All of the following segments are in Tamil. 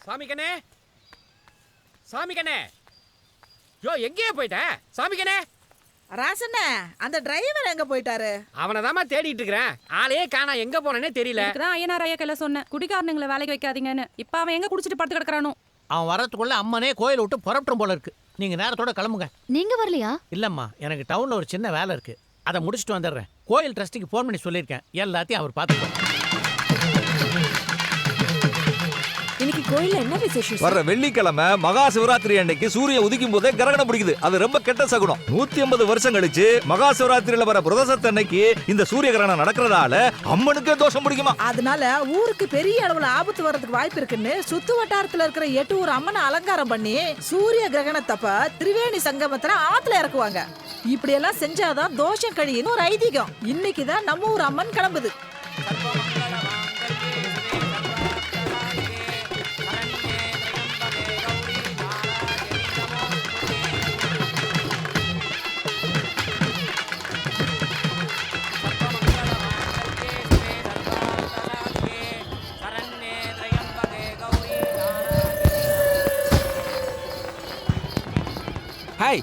சாமி கண்ணே, சாமி கண்ணே, யோ எங்கேயே போயிட்ட? சாமி கண்ணே. ராசண்ணே, அந்த டிரைவர் எங்க போயிட்டாரு? அவனதாம்மா தேடிட்டு இருக்கிறேன். ஆளையே காணா, எங்க போனேனே தெரியல. இதுதான் ஐயனார் ஐயாக்கெல்லாம் சொன்னேன், குடிகாரனுங்களை வேலைக்கு வைக்காதீங்கன்னு. இப்ப அவன் எங்க குடிச்சிட்டு படுத்து கிடக்குறானோ. அவன் வரதுக்குள்ள அம்மனே கோயில் விட்டு புறப்பட்டும் போல இருக்கு. நீங்க நேரத்தோட கிளம்புங்க. நீங்க வரலையா? இல்லம்மா, எனக்கு டவுன்ல ஒரு சின்ன வேலை இருக்கு, அதை முடிச்சுட்டு வந்துடுறேன். கோயில் ட்ரஸ்டிக்கு ஃபோன் பண்ணி சொல்லியிருக்கேன், எல்லாத்தையும் அவர் பார்த்துப்பார். இன்னைக்கு கோயில்ல என்ன விசேஷம்? வர்ற வெள்ளிக்கிழமை மகா சிவராத்திரி அன்னைக்கு சூரியன் உதிக்கும் போதே கிரகணம் பிடிக்குது. அது ரொம்ப கெட்ட சகுனம். 150 வருஷம் கழிச்சு மகா சிவராத்திரியில வர பிரதோஷத்து அன்னைக்கு இந்த சூரிய கிரகணம் நடக்கிறதால அம்மனுக்கே தோஷம் பிடிக்குமா. அதனால ஊருக்கு பெரிய அளவுல ஆபத்து வர்றதுக்கு வாய்ப்பு இருக்குன்னு சுத்து வட்டாரத்துல இருக்கிற 8 ஊர் அம்மனை அலங்காரம் பண்ணி சூரிய கிரகணத்தப்ப திரிவேணி சங்கமத்துல ஆத்துல இறக்குவாங்க. இப்படி எல்லாம் செஞ்சாதான் தோஷம் கழியுன்னு ஒரு ஐதீகம். இன்னைக்குதான் நம்ம ஊர் அம்மன் கிளம்புது. ஹாய்.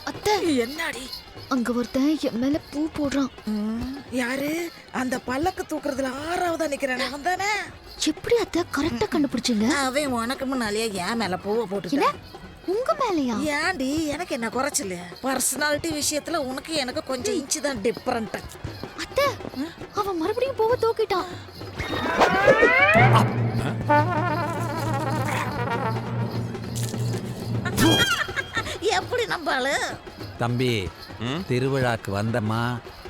அத்தை, என்னடி அங்க ஒருத்தன் என் மேல பூ போடுறான். யாரு? அந்த பல்லக்கு தூக்குறதுல 6ஆவதா நிக்கிறானே அவன் தானே? எப்படி அத்தை கரெக்டா கண்டுபிடிச்சீங்க? அவன் உனக்கு முன்னாலேயே என் மேல பூவை என்ன? போட்டுட்டான். உங்க மேலயா? ஏன்டி, எனக்கு என்ன குறைச்சல? பர்சனாலிட்டி விஷயத்துல உனக்கு எனக்கு கொஞ்சம் இன்ச்சு தான் டிஃபரண்ட். அத்தை, அவன் மறுபடியும் பூவை தூக்கிட்டான். எப்படி நம்பாளு? தம்பி, திருவிழாக்கு வந்தமா,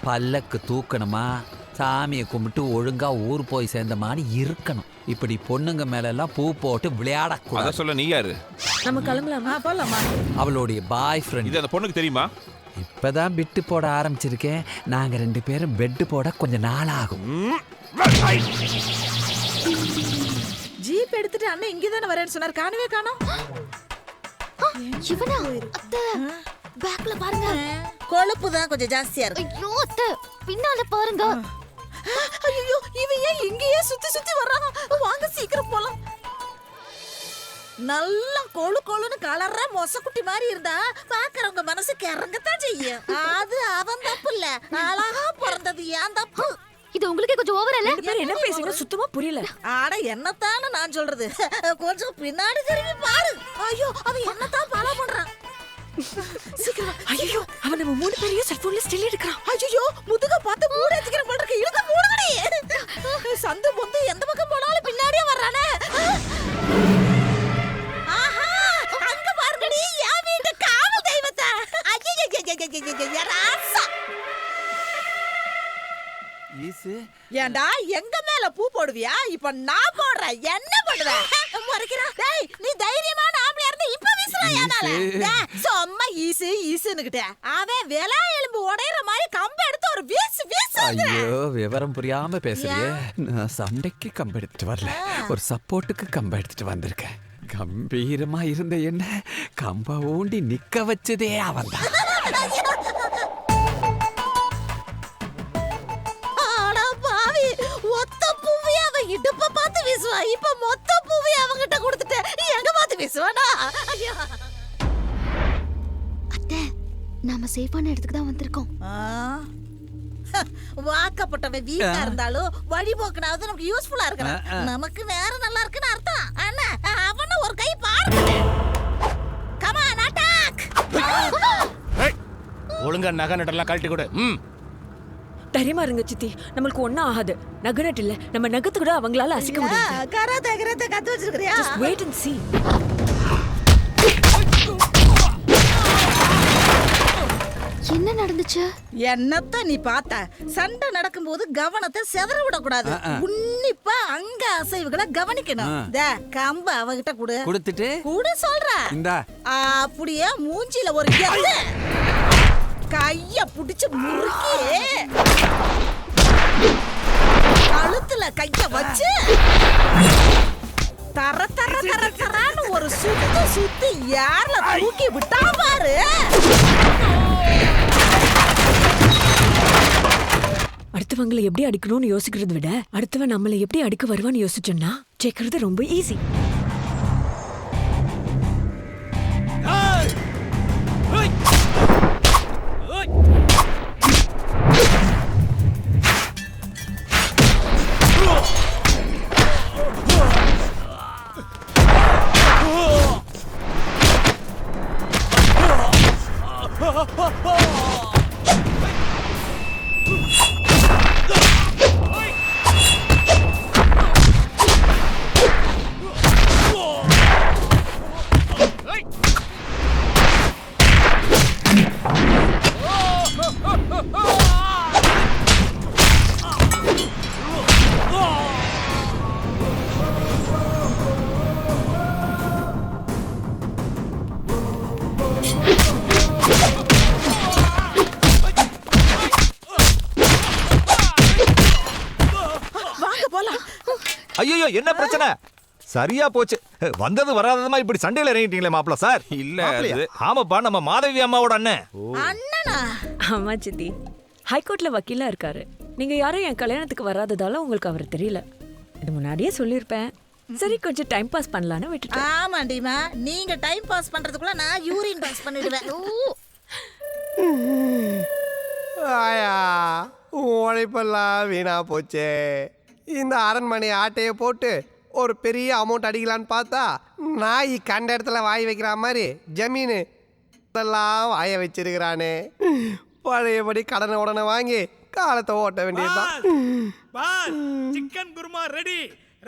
பல்லக்கு தூக்கணுமா, சாமியை கும்பிட்டு ஒழுங்கா ஊர் போய் சேர்ந்தமான்னு இருக்கணும். இப்படி பொண்ணுங்க மேல எல்லாம் பூ போட்டு விளையாடக்கூடாது. சொல்ல நீ யாரு? நம்ம கிளம்பலாமா? போலாமா? அவளுடைய பாய் ஃப்ரெண்ட். இது அந்த பொண்ணுக்கு தெரியுமா? இப்பதான் பிட்டு போட ஆரம்பிச்சிருக்கேன். நாங்க 2 பேரும் பெட்டு போட கொஞ்சம் நாள் ஆகும். ஜீப் எடுத்துட்டு அண்ணன் இங்கதானே வரேன்னு சொன்னார், காணவே காணோம். இவனா? அத்தை, பேக்ல பாருங்க. கொழுப்பு தான் கொஞ்சம் ஜாஸ்தியா இருக்கு. ஐயோ அத்தை, பின்னால பாருங்க. ஐயோ, இவன் ஏன் இங்கேயே சுத்தி சுத்தி வர்றான்? வாங்க சீக்கிரம் போலாம். நல்லா கொழு கொழுன்னு கலர்ற மொசக்குட்டி மாதிரி இருந்தா பாக்குறவங்க மனசுக்கு இறங்கத்தான் செய்யும். அது அவன் தப்பு இல்ல, அழகா பிறந்தது ஏன் தப்பு. இது உங்களுக்கே கொஞ்சம் ஓவர் இல்ல? என்ன பேசுங்க, சுத்தமா புரியல. ஆட என்னத்தானே நான் சொல்றது, கொஞ்சம் பின்னாடி திரும்பி பாரு. ஐயோ, அவன் என்னத்தான் ஃபாலோ பண்றான். சீக்கிரம். ஐயோ, அவன் நம்ம 3 பேரையும் செல்போன்ல ஸ்டில் எடுக்கறான். ஐயோ, முதுக பார்த்து மூட எடுத்துக்கிற போல இருக்கு. இழுத்து மூடுங்கடி. சந்து பொந்து எந்த பக்கம் போனாலும் பின்னாடியே வர்றானே. ஆஹா, அங்க பாருங்கடி, என் வீட்டு காவல் தெய்வத்தை. ஐயோ, ராசா. ஏண்டா எங்க மேல பூ போடுவியா? இப்ப நான் போடுறேன், என்ன பண்ணுவேன்? முறைக்கிறா. டேய், நீ தைரியமான ஆம்பளையா இருந்து இப்ப வீசுறா ஏனால? சும்மா ஈசு ஈசுன்னுகிட்ட அவன் விலா எலும்பு உடையற மாதிரி கம்பு எடுத்து ஒரு வீசு வீசு. ஐயோ, விவரம் புரியாம பேசுறியே. நான் சண்டைக்கு கம்பு எடுத்துட்டு வரல, ஒரு சப்போர்ட்டுக்கு கம்பு எடுத்துட்டு வந்திருக்கேன். கம்பீரமா இருந்த என்ன கம்ப ஊண்டி நிக்க வச்சதே அவன் தான். இடுப்ப பார்த்து வீசுவா, இப்ப மொத்த பூவை அவங்கிட்ட கொடுத்துட்டு எங்க பார்த்து வீசுவானா? அத்தை, நாம சேஃபான இடத்துக்கு தான் வந்திருக்கோம். வாக்கப்பட்டவன் வீக்கா இருந்தாலும் வழிபோக்கனாவது நமக்கு யூஸ்ஃபுல்லா இருக்கணும். நமக்கு நேரம் நல்லா இருக்குன்னு அர்த்தம். அண்ணா, அவன ஒரு கை பாருங்க. Come on, attack. ஒழுங்கா நகை நட்டெல்லாம் கழட்டி கொடு. தைரியமா இருங்க சித்தி, நம்மளுக்கு ஒண்ணும் ஆகாது. நகனட் இல்ல, நம்ம நகத்து கூட அவங்களால அசைக்க முடியாது. கராத்தே கத்து வச்சிருக்கிறியா? Just wait and see. என்ன நடந்துச்சு? என்னாச்சு? என்னத்த நீ பார்த்த? சண்டை நடக்கும்போது கவனத்தை சிதற விடக்கூடாது. உன்னிப்பா அங்க அசைவுகளை கவனிக்கணும். கம்ப அவகிட்ட கொடு. கொடுத்துட்டு கூட சொல்ற. இந்தா. அப்படியே மூஞ்சில ஒரு எத்து. கைய புடிச்சு முறுக்கி கழுத்துல கைய வச்சு தர தர தர தரன்னு ஒரு சுத்தி யார்ல தூக்கி விட்டா பாரு. அடுத்தவங்களை எப்படி அடிக்கணும்னு யோசிக்கிறத விட அடுத்தவன் நம்மளை எப்படி அடிக்க வருவான்னு யோசிச்சோம்னா ஜெயிக்கிறது ரொம்ப ஈஸி. ஐயோ என்ன பிரச்சனை? சரியா போச்சு. வந்தது வராததுமா இப்படி சண்டையில இறங்கிட்டீங்களே மாப்பிள்ள சார். இல்ல அது ஆமாப்பா, நம்ம மாதவி அம்மாவோட அண்ணன். அண்ணனா? ஆமா சித்தி, ஹைகோர்ட்ல வக்கீலா இருக்காரு. நீங்க யாரும் என் கல்யாணத்துக்கு வராததால உங்களுக்கு அவர் தெரியல. இது முன்னாடியே சொல்லியிருப்பேன். சரி கொஞ்சம் டைம் பாஸ் பண்ணலான்னு விட்டுட்டேன். ஆமாண்டிமா, நீங்க டைம் பாஸ் பண்றதுக்குள்ள நான் யூரின் பாஸ் பண்ணிடுவேன். ஆயா உழைப்பெல்லாம் வீணா போச்சே. இந்த அரண்மனை ஆட்டையை போட்டு ஒரு பெரிய அமௌண்ட் அடிக்கலான்னு பார்த்தா நாய் கண்ட இடத்துல வாய் வைக்கிற மாதிரி ஜமீனு இதெல்லாம் வாய வச்சிருக்கிறானே. பழையபடி கடனை உடனே வாங்கி காலத்தை ஓட்ட வேண்டியதுதான். சிக்கன் குருமா ரெடி,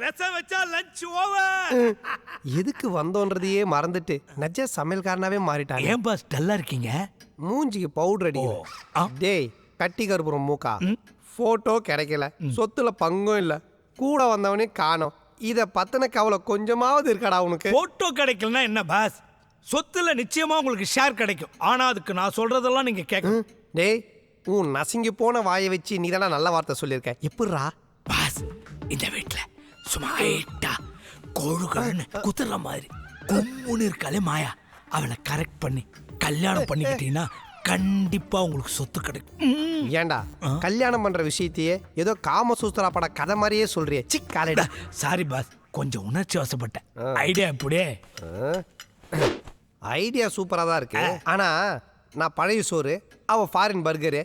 ரசம் வச்சா லஞ்ச் ஓவர். எதுக்கு வந்தோன்றதையே மறந்துட்டு நஜ சமையல்காரனாவே மாறிட்டாங்க. ஏன் பாஸ் டல்லா இருக்கீங்க? மூஞ்சிக்கு பவுடர் அடிக்கல. டேய் கட்டி கருப்புறம் மூக்கா, போட்டோ கிடைக்கல, சொத்துல பங்கும் இல்ல, கூட வந்தவனே காணோம். இத பத்தின கவலை கொஞ்சமாவது இருக்காடா உனக்கு? போட்டோ கிடைக்கலன்னா என்ன பாஸ், சொத்துல நிச்சயமா உங்களுக்கு ஷேர் கிடைக்கும். ஆனா அதுக்கு நான் சொல்றதெல்லாம் நீங்க கேட்கணும். டேய் உன் நசுங்கி போன வாயை வச்சு நீ தானே நல்ல வார்த்தை சொல்லியிருக்க. எப்படிரா பாஸ், இந்த வீட்டுல சும்மா ஹைட்டா கோழுகள்னு குத்துற மாதிரி கும்முன்னு இருக்காளே மாயா, அவளை கரெக்ட் பண்ணி கல்யாணம் பண்ணிக்கிட்டீங்கன்னா கண்டிப்பா உங்களுக்கு சொத்து கிடைக்கும். ஏண்டா கல்யாணம் பண்ற விஷயத்தையே ஏதோ காமசூத்திரா பட கதை மாதிரியே சொல்றியே. சிக்காலேடா. சாரி பாஸ், கொஞ்சம் உணர்ச்சி வசப்பட்டேன். ஐடியா எப்படியே? ஐடியா சூப்பரா தான் இருக்கு. ஆனா நான் பழைய சோறு, அவ ஃபாரின் பர்கரு,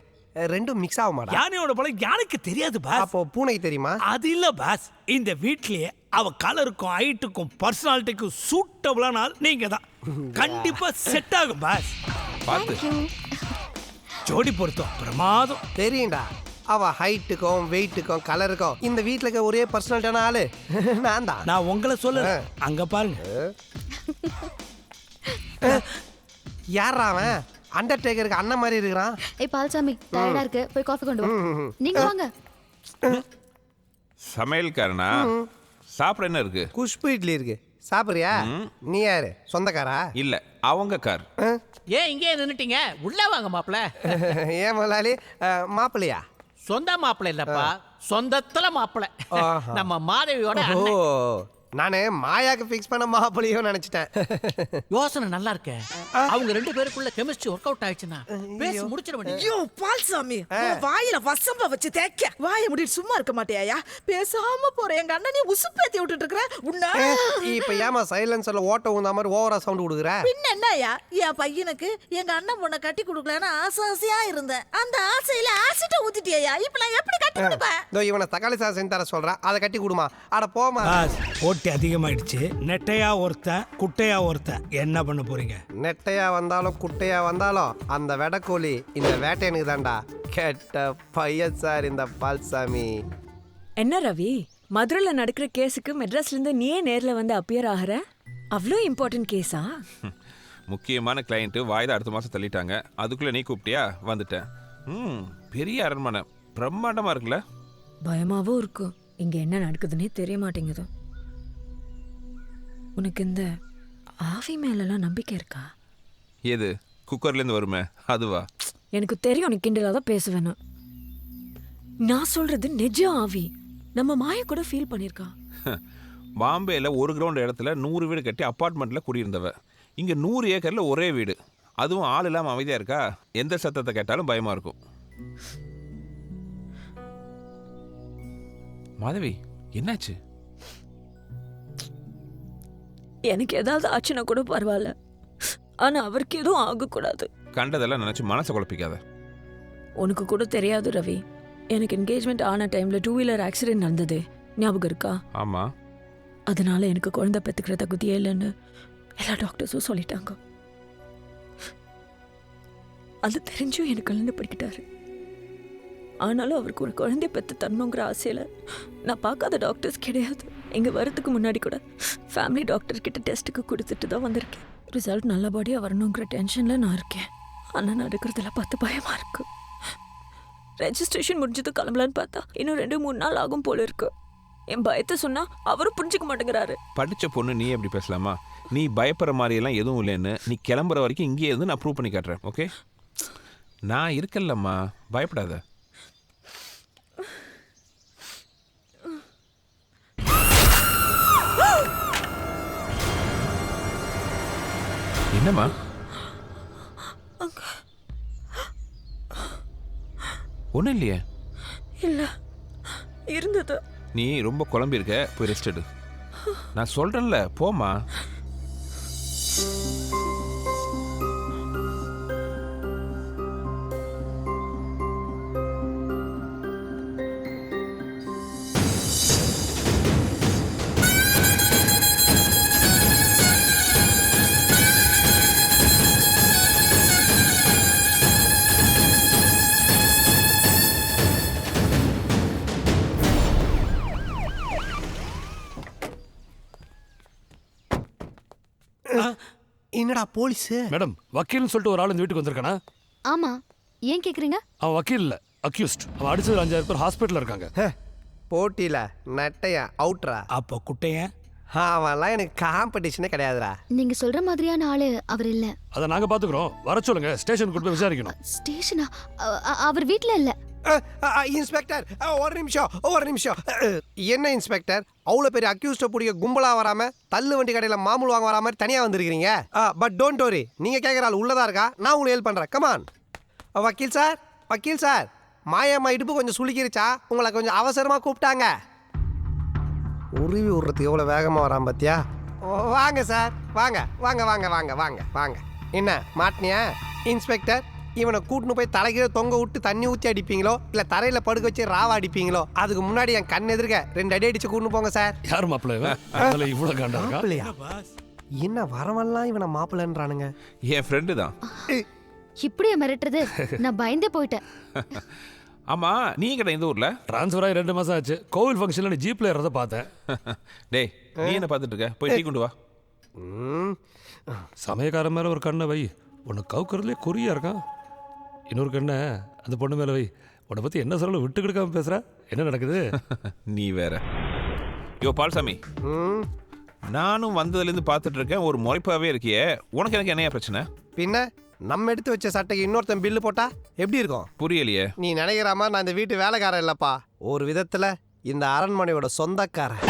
ரெண்டும் மிக்ஸ் ஆக மாட்டா. யானையோட பழம் யானைக்கு தெரியாது பாஸ். அப்போ பூனைக்கு தெரியுமா? அது இல்ல பாஸ், இந்த வீட்லயே அவ கலருக்கும் ஹைட்டுக்கும் பர்சனாலிட்டிக்கும் சூட்டபிளான ஆள் நீங்க தான். கண்டிப்பா செட் ஆகும் பாஸ். பார்த்து ஜோடி பொருத்தம் பிரமாதம். தெரியும்டா, அவ ஹைட்டுக்கும் வெயிட்டுக்கும் கலருக்கும் இந்த வீட்டுல இருக்க ஒரே பர்சனாலிட்டியான ஆளு நான் தான். நான் உங்களை சொல்ல அங்க பாருங்க. யாரா அவன்? அண்டர்டேக்கருக்கு அண்ணன் மாதிரி இருக்கிறான். ஏய் பால்சாமி, டயர்டா இருக்கு, போய் காஃபி கொண்டு வா. நீங்க வாங்க. சமையல்காரனா? சாப்பிட என்ன இருக்கு? குஷ்பு இட்லி இருக்கு, சாப்பிடுறியா? நீ யாரு, சொந்தக்காரா? இல்ல, அவங்க கார். ஏன் இங்கே நின்னுட்டீங்க? உள்ள வாங்க மாப்பிள்ள. ஏன் முதலாளி மாப்பிள்ளையா? சொந்த மாப்பிள்ள இல்லப்பா, சொந்தத்துல மாப்பிள்ள. நம்ம மாதவியோட ஓ, அண்ணன். நானே மாயாக்கு ஃபிக்ஸ் பண்ண மாப்பிள்ளையோ நினைச்சிட்டேன். யோசனை நல்லா இருக்க. அவங்க ரெண்டு பேருக்குள்ள கெமிஸ்ட்ரி ஒர்க் அவுட் ஆயிடுச்சுன்னா பேசி முடிச்சிட வேண்டியது. ஐயோ பால்சாமி, உன் வாயில வசம்ப வச்சு தேய்க்க வாயை முடிட்டு சும்மா இருக்க மாட்டியா? பேசாம போற எங்க அண்ணனே உசுப்பேத்தி விட்டுட்டு இருக்கற உன்ன. இப்ப ஏமா சைலன்சர்ல ஓட்ட ஊந்த மாதிரி ஓவரா சவுண்ட் கொடுக்குற? பின்ன என்னயா, என் பையனுக்கு எங்க அண்ணன் பொண்ணை கட்டி கொடுக்கலன்னு ஆசையா இருந்தேன். அந்த ஆசையில ஆசிட்ட ஊத்திட்டியா? இப்ப நான் எப்படி கட்டி கொடுப்பேன்? இதோ இவனை தக்காளி சாதம் செஞ்சு தர சொல்றேன், அதை கட்டி கொடுமா. அட போமா. பாஸ், போட்டி அதிகமாயிடுச்சு. நெட்டையா ஒருத்தன், குட்டையா ஒருத்தன், என்ன பண்ண போறீங்க? நெட்டையா வந்தாலும் குட்டையா வந்தாலும் அந்த வெடக்கோழி இந்த வேட்டையனுக்கு தான்டா. கெட்ட பையன் சார் இந்த பால்சாமி. என்ன ரவி, மதுரையில நடக்கிற கேஸுக்கு மெட்ராஸ்ல இருந்து நீயே நேர்ல வந்து அப்பியர் ஆகிற? அவ்வளோ இம்பார்ட்டன்ட் கேஸா? முக்கியமான கிளையண்ட் வாய்தா அடுத்த மாசம் தள்ளிட்டாங்க. அதுக்குள்ள நீ கூப்பிட்டியா? வந்துட்டேன். பெரிய அரண்மனை பிரம்மாண்டமா இருக்குல்ல. பயமாவும் இருக்கும். இங்க என்ன நடக்குதுன்னே தெரிய மாட்டேங்குது. உனக்கு இந்த ஆவி மேலெல்லாம் நம்பிக்கை இருக்கா? எது குக்கர்லேருந்து வருமே அதுவா? எனக்கு தெரியும் நீ கிண்டலாக தான் பேசுவேன்னு. நான் சொல்றது நிஜ ஆவி. நம்ம மாய கூட ஃபீல் பண்ணியிருக்கா. பாம்பேல 1 கிரவுண்ட் இடத்துல 100 வீடு கட்டி அப்பார்ட்மெண்ட்ல குடியிருந்தவ. இங்க 100 ஏக்கர்ல ஒரே வீடு, அதுவும் ஆள் இல்லாம அமைதியா இருக்கா. எந்த சத்தத்தை கேட்டாலும் பயமா இருக்கும். மாதவி என்னாச்சு? எனக்கு ஏதாவது ஆச்சுன்னா கூட பரவாயில்ல, ஆனா அவருக்கு எதுவும் ஆகக்கூடாது. கண்டதெல்லாம் நினைச்சு மனசை குழப்பிக்காத. உனக்கு கூட தெரியாது ரவி, எனக்கு என்கேஜ்மெண்ட் ஆன டைம்ல 2 வீலர் ஆக்சிடென்ட் நடந்தது, ஞாபகம் இருக்கா? ஆமா. அதனால எனக்கு குழந்தை பெற்றுக்கிற தகுதியே இல்லைன்னு எல்லா டாக்டர்ஸும் சொல்லிட்டாங்க. அது தெரிஞ்சும் எனக்கு கல்யாணம் பண்ணிக்கிட்டாரு. ஆனாலும் அவருக்கு ஒரு குழந்தைய பெற்று தரணுங்கிற ஆசையில் நான் பார்க்காத டாக்டர்ஸ் கிடையாது. இங்கே வரதுக்கு முன்னாடி கூட ஃபேமிலி டாக்டர் கிட்ட டெஸ்ட்டுக்கு கொடுத்துட்டு தான் வந்திருக்கேன். ரிசல்ட் நல்லபடியாக வரணுங்கிற டென்ஷனில் நான் இருக்கேன். ஆனால் நடக்கிறதெல்லாம் பார்த்து பயமாக இருக்கு. ரெஜிஸ்ட்ரேஷன் முடிஞ்சது கிளம்பலான்னு பார்த்தா இன்னும் 2-3 நாள் ஆகும் போல இருக்கு. என் பயத்தை சொன்னால் அவரும் புரிஞ்சுக்க மாட்டேங்கிறாரு. படித்த பொண்ணு நீ எப்படி பேசலாமா? நீ பயப்படுற மாதிரியெல்லாம் எதுவும் இல்லைன்னு நீ கிளம்புற வரைக்கும் இங்கே இருந்து நான் ப்ரூவ் பண்ணி காட்டுறேன். ஓகே, நான் இருக்கல்லம்மா, பயப்படாத. என்னம்மா? ஒன்றும் இல்லையே. இல்லை, இருந்தது. நீ ரொம்ப குழம்பி இருக்க, போய் ரெஸ்ட் எடு. நான் சொல்றேன்ல, போமா. என்னடா போலீஸ்? மேடம், வக்கீல்னு சொல்லிட்டு ஒரு ஆள் இந்த வீட்டுக்கு வந்திருக்கானா? ஆமா, ஏன் கேக்குறீங்க? அவன் வக்கீல் இல்ல, அக்யூஸ்ட். அவன் அடிச்சது 5000 பேர் ஹாஸ்பிட்டல்ல இருக்காங்க. போட்டியில நட்டையா அவுட்ரா? அப்போ குட்டையன் அவன்லாம் எனக்கு காம்படிஷனே கிடையாதுடா. நீங்க சொல்ற மாதிரியான ஆளு அவர் இல்ல. அத நாங்க பாத்துக்கிறோம். வர சொல்லுங்க, ஸ்டேஷனுக்கு கூட்டி போய் விசாரிக்கணும். ஸ்டேஷனா? அவர் வீட்ல இல்ல. இன்ஸ்பெக்டர், ஒரு நிமிஷம். என்ன இன்ஸ்பெக்டர், அவ்வளோ பெரிய அக்யூஸ்ட பிடிக்க கும்பலா வராம தள்ளு வண்டி கடையில் மாமூல் வாங்க வரா மாதிரி தனியாக வந்திருக்கிறீங்க. பட் டோன்ட் வரி, நீங்கள் கேட்குற ஆள் உள்ளதா இருக்கா, நான் உங்களுக்கு ஹெல்ப் பண்ணுறேன். கமான். வக்கீல் சார், மாயம்மா இடுப்பு கொஞ்சம் சுளுக்கிருச்சா, உங்களை கொஞ்சம் அவசரமாக கூப்பிட்டாங்க. உருவி விடுறதுக்கு எவ்வளோ வேகமாக வரான் பார்த்தியா? வாங்க சார், வாங்க. என்ன மாட்டினியா? இன்ஸ்பெக்டர், இவனை கூட்டின்னு போய் தலைகீழ தொங்க விட்டு தண்ணி ஊற்றி அடிப்பீங்களோ இல்லை தரையில் படுக்க வச்சு ராவா அடிப்பீங்களோ? அதுக்கு முன்னாடி என் கண் எதிர்க்க 2 அடி அடிச்சு கூட்டின்னு போங்க சார். யார் மாப்பிள்ளை? இவ்வளோ காண்டா இருக்கா? என்ன வரவெல்லாம் இவனை மாப்பிள்ளைன்றானுங்க? என் ஃப்ரெண்டு தான். இப்படியே மிரட்டுறது? நான் பயந்தே போயிட்டேன். ஆமா, நீ கிட்ட இந்த ஊர்ல ட்ரான்ஸ்ஃபர் ஆகி 2 மாசம் ஆச்சு. கோவில் ஃபங்க்ஷன்ல நீ ஜீப்ல ஏறத பார்த்தேன். டேய், நீ என்ன பார்த்துட்டு இருக்க? போய் டீ கொண்டு வா. சமயக்காரன் மேல ஒரு கண்ணை வை. உன்னை கவுக்கிறதுலே குறியா இருக்கான். இன்னொரு கண்ணை அந்த பொண்ணு மேல வை. உன்னை பத்தி என்ன சொல்ல விட்டு கொடுக்காம பேசுற? என்ன நடக்குது? நீ வேற. யோ பால்சாமி, நானும் வந்ததுலேருந்து பார்த்துட்டு இருக்கேன், ஒரு முறைப்பாவே இருக்கியே. உனக்கு எனக்கு என்னையா பிரச்சனை? பின்ன நம்ம எடுத்து வச்ச சட்டைக்கு இன்னொருத்தன் பில்லு போட்டா எப்படி இருக்கும்? புரியலையே. நீ நினைக்கிற மாதிரி நான் இந்த வீட்டு வேலைக்காரன் இல்லப்பா. ஒரு விதத்துல இந்த அரண்மனையோட சொந்தக்காரன்.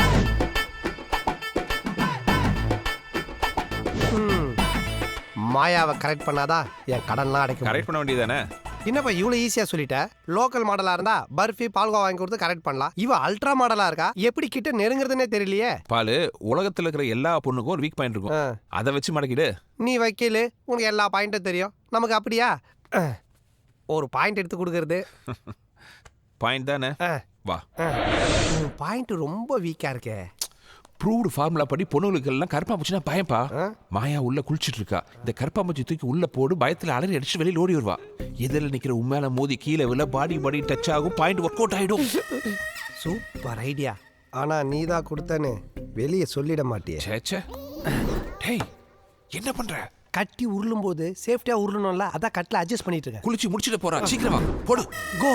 மாயாவை கரெக்ட் பண்ணாதான் என் கடன்லாம் அடைக்கும். கரெக்ட் பண்ண வேண்டியதானே? என்னப்பா இவ்வளோ ஈஸியாக சொல்லிட்ட? லோக்கல் மாடலாக இருந்தா பர்ஃபி பால்கோவா வாங்கி கொடுத்து கரெக்ட் பண்ணலாம். இவ அல்ட்ரா மாடலாக இருக்கா, எப்படி கிட்ட நெருங்குறதுனே தெரியலையே. பாலு, உலகத்தில் இருக்கிற எல்லா பொண்ணுக்கும் ஒரு வீக் பாயிண்ட் இருக்கும், அதை வச்சு மடக்கிடு. நீ வக்கீல், உனக்கு எல்லா பாயிண்ட்டும் தெரியும். நமக்கு அப்படியா? ஒரு பாயிண்ட் எடுத்து கொடுக்கறது பாயிண்ட் தானே? வா. பாயிண்ட் ரொம்ப வீக்காக இருக்கே. ப்ரூவ்டு ஃபார்முலா படி பொண்ணுங்களுக்கு எல்லாம் கருப்பாம்பூச்சினா பயம்பா. மாயா உள்ள குளிச்சுட்டு இருக்கா. இந்த கருப்பாம்பூச்சி தூக்கி உள்ள போடு, பயத்தில் அலறி அடிச்சு வெளியில் ஓடி வருவா. எதிரில் நிற்கிற உண்மையில மோதி கீழே விழ பாடி டச் ஆகும், பாயிண்ட் ஒர்க் அவுட் ஆகிடும். Super idea. ஆனா நீ தான் கொடுத்தன்னு வெளியே சொல்லிட மாட்டியே. சேச்சே. டேய், என்ன பண்ற? கட்டி உருளும் போது சேஃப்டியா உருளணும்ல, அதான் கட்டில அட்ஜஸ்ட் பண்ணிட்டு இருக்கேன். குளிச்சு முடிச்சிட்டு போறா, சீக்கிரம் வா, போடு. கோ.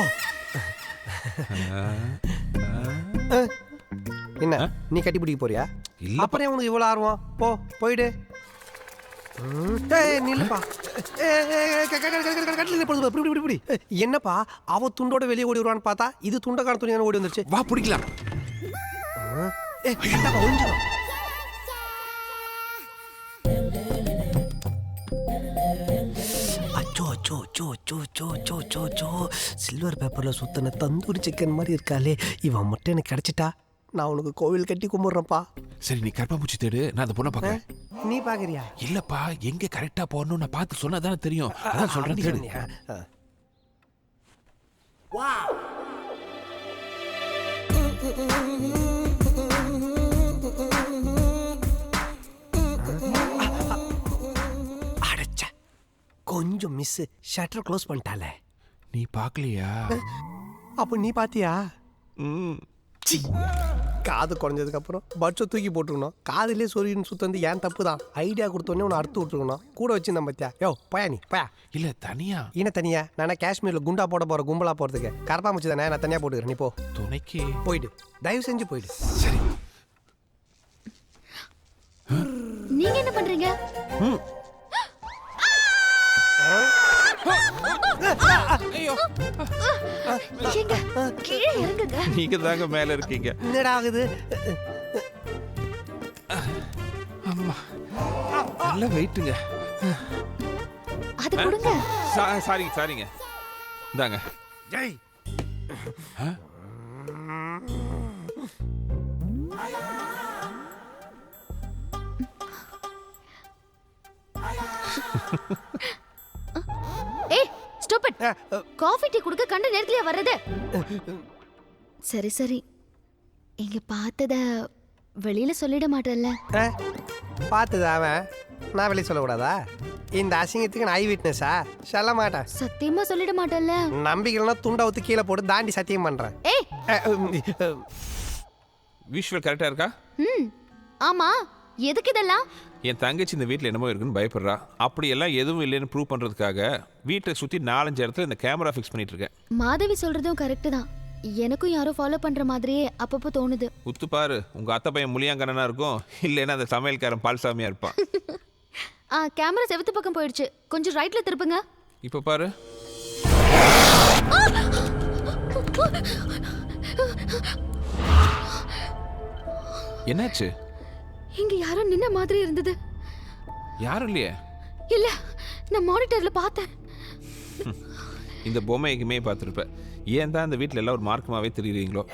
என்ன நீ கட்டி பிடிக்க போறியா? இல்ல, அப்புறம் உனக்கு இவ்வளவு ஆர்வம்? போ, போயிடு. என்னப்பா அவ துண்டோட வெளியே ஓடி வருவான்னு பார்த்தா இது துண்டக்கான துணியான ஓடி வந்துருச்சு. வா பிடிக்கலாம். சில்வர் பேப்பர்ல சுத்தன தந்தூரி சிக்கன் மாதிரி இருக்காளே, இவன் மட்டும் எனக்கு கிடைச்சிட்டா நான் உனக்கு கோவில் கட்டி கும்பிடுறேன்ப்பா. சரி, நீ கருப்பாம்பூச்சி தேடு, நான் அந்த பொண்ணை பார்க்கறேன். நீ பாக்குறியா? இல்லப்பா, எங்க கரெக்டா போறணும் நான் பார்த்து சொன்னா தானே தெரியும். அதான் சொல்றேன், தேடு. அடச்சா, கொஞ்சம் மிஸ். Shutter close பண்ணிட்டாலே. நீ பார்க்கலையா? அப்போ நீ பாத்தியா? காது குறைஞ்சதுக்கு அப்புறம் பட்ச தூக்கி போட்டுக்கணும். காதுலேயே சொரின்னு சுத்தந்து ஏன் தப்பு தான். ஐடியா கொடுத்தோடனே உன்னை அறுத்து விட்டுருக்கணும். கூட வச்சிருந்தேன் பத்தியா? யோ போயா நீ போயா. இல்ல தனியா. என்ன தனியா? நானே காஷ்மீரில் குண்டா போட போற கும்பலா போறதுக்கு கரப்பாம்பூச்சி தானே, நான் தனியா போட்டுக்கிறேன். நீ போ, துணைக்கு போயிடு, தயவு செஞ்சு போயிடு. சரி. நீங்க என்ன பண்றீங்க? எங்க கீழே இறங்குங்க. நீங்க தாங்க மேல இருக்கீங்க. என்னடா ஆகுது? அம்மா, நல்ல வெயிட்டுங்க. அது கொடுங்க. சாரிங்க. இந்தாங்க. ஜெய். ஏய் ஸ்டாப் இட். காஃபி டீ குடுக்க கண்ட நேரத்துலயே வர்றது. சரி சரி, இங்க பார்த்தத வெளியில சொல்லிட மாட்டேன்ல. பார்த்தது அவன், நான் வெளியே சொல்லக்கூடாதா? இந்த அசிங்கத்துக்கு நான் ஐ விட்னஸா? சொல்ல மாட்டேன். சத்தியமா சொல்லிட மாட்டேன்ல. நம்பிக்கைனா துண்டை ஊத்து கீழே போட்டு தாண்டி சத்தியம் பண்றேன். ஏய் விஷுவல் கரெக்டா இருக்கா? ஆமா, எதுக்கு இதெல்லாம்? என் தங்கச்சி இந்த வீட்டில் என்னமோ இருக்குன்னு பயப்படுறா. அப்படியெல்லாம் எதுவும் இல்லைன்னு ப்ரூவ் பண்ணுறதுக்காக வீட்டை சுற்றி 4-5 இடத்துல இந்த கேமரா ஃபிக்ஸ் பண்ணிட்டு இருக்கேன். மாதவி சொல்றதும் கரெக்ட் தான். எனக்கும் யாரோ ஃபாலோ பண்ற மாதிரியே அப்பப்போ தோணுது. உத்து பாரு, உங்க அத்தை பையன் முளியாங்கண்ணனா இருக்கும், இல்லைன்னா அந்த சமையல்காரன் பால்சாமியா இருப்பான். கேமரா செவுத்து பக்கம் போயிடுச்சு, கொஞ்சம் ரைட்ல திருப்புங்க. இப்போ பாரு. என்னாச்சு? இங்க யாரோ நின்ன மாதிரி இருந்தது. யாரும் இல்லையே. இல்ல, நான் மானிட்டர்ல பார்த்தேன். இந்த பொம்மை எங்குமே பார்த்துருப்ப. ஏன் தான் இந்த வீட்டில் எல்லாம் ஒரு மார்க்கமாவே தெரியுறீங்களோ?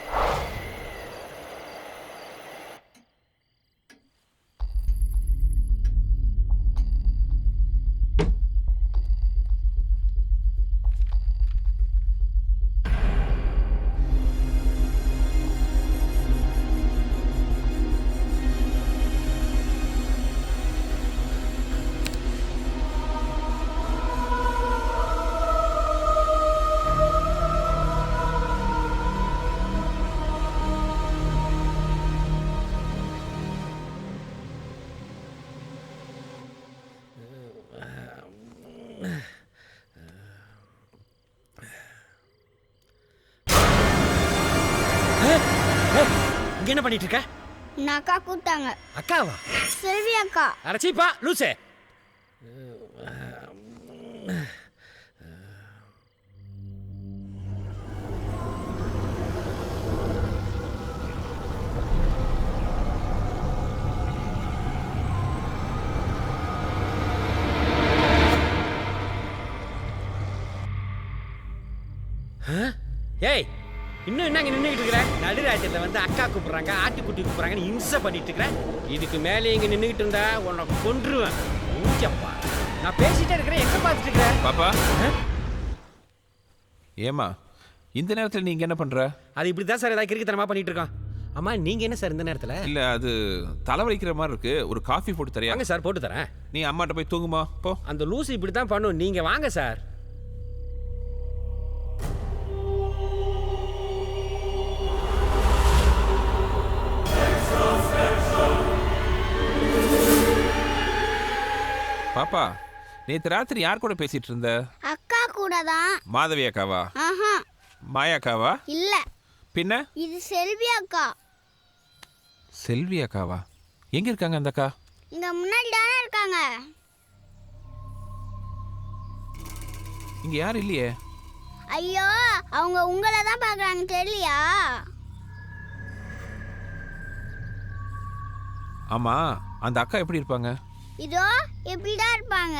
இங்க என்ன பண்ணிட்டு இருக்க? நான் அக்கா கூப்பிட்டாங்க. அக்காவா? செல்வி அக்கா. அடச்சிப்பா லூசே. ஏய், இன்னும் என்ன நின்றுட்டு இருக்கிற? நடுராஜ்யத்தில் வந்து அக்கா கூப்பிடுறாங்க, ஆட்டுக்குட்டி கூப்பிடுறாங்கன்னு இம்சை பண்ணிட்டு இருக்கிறேன். இதுக்கு மேலே இங்க நின்றுகிட்டு இருந்தா உன்னை கொன்றுவேன். ஊச்சப்பா, நான் பேசிட்டே இருக்கிறேன், எங்க பார்த்துட்டு இருக்கிறேன்? பாப்பா, ஏமா இந்த நேரத்தில் நீங்க என்ன பண்ற? அது இப்படி தான் சார் ஏதாவது கிறுக்குத்தனமா பண்ணிட்டு இருக்கோம். அம்மா நீங்க என்ன சார் இந்த நேரத்தில்? இல்ல, அது தலைவலிக்கிற மாதிரி இருக்கு, ஒரு காஃபி போட்டு தரியா? வாங்க சார், போட்டு தரேன். நீ அம்மாட்ட போய் தூங்குமா போ. அந்த லூசு இப்படி தான் பண்ணும், நீங்க வாங்க சார். பாப்பா நேத்து ராத்திரி யார் கூட பேசிட்டு இருந்த? அக்கா கூட தான். மாதவி அக்காவா? ஆஹா. மாயா அக்காவா? இல்ல. பின்ன? இது செல்வி அக்கா. செல்வி அக்காவா? எங்க இருக்காங்க அந்த அக்கா? இங்க முன்னாடி தானே இருக்காங்க. இங்க யாரும் இல்லையே. ஐயோ அவங்க உங்களை தான் பார்க்கறாங்க தெரியலையா? ஆமா அந்த அக்கா எப்படி இருப்பாங்க? இதோ இப்படிதான் இருப்பாங்க.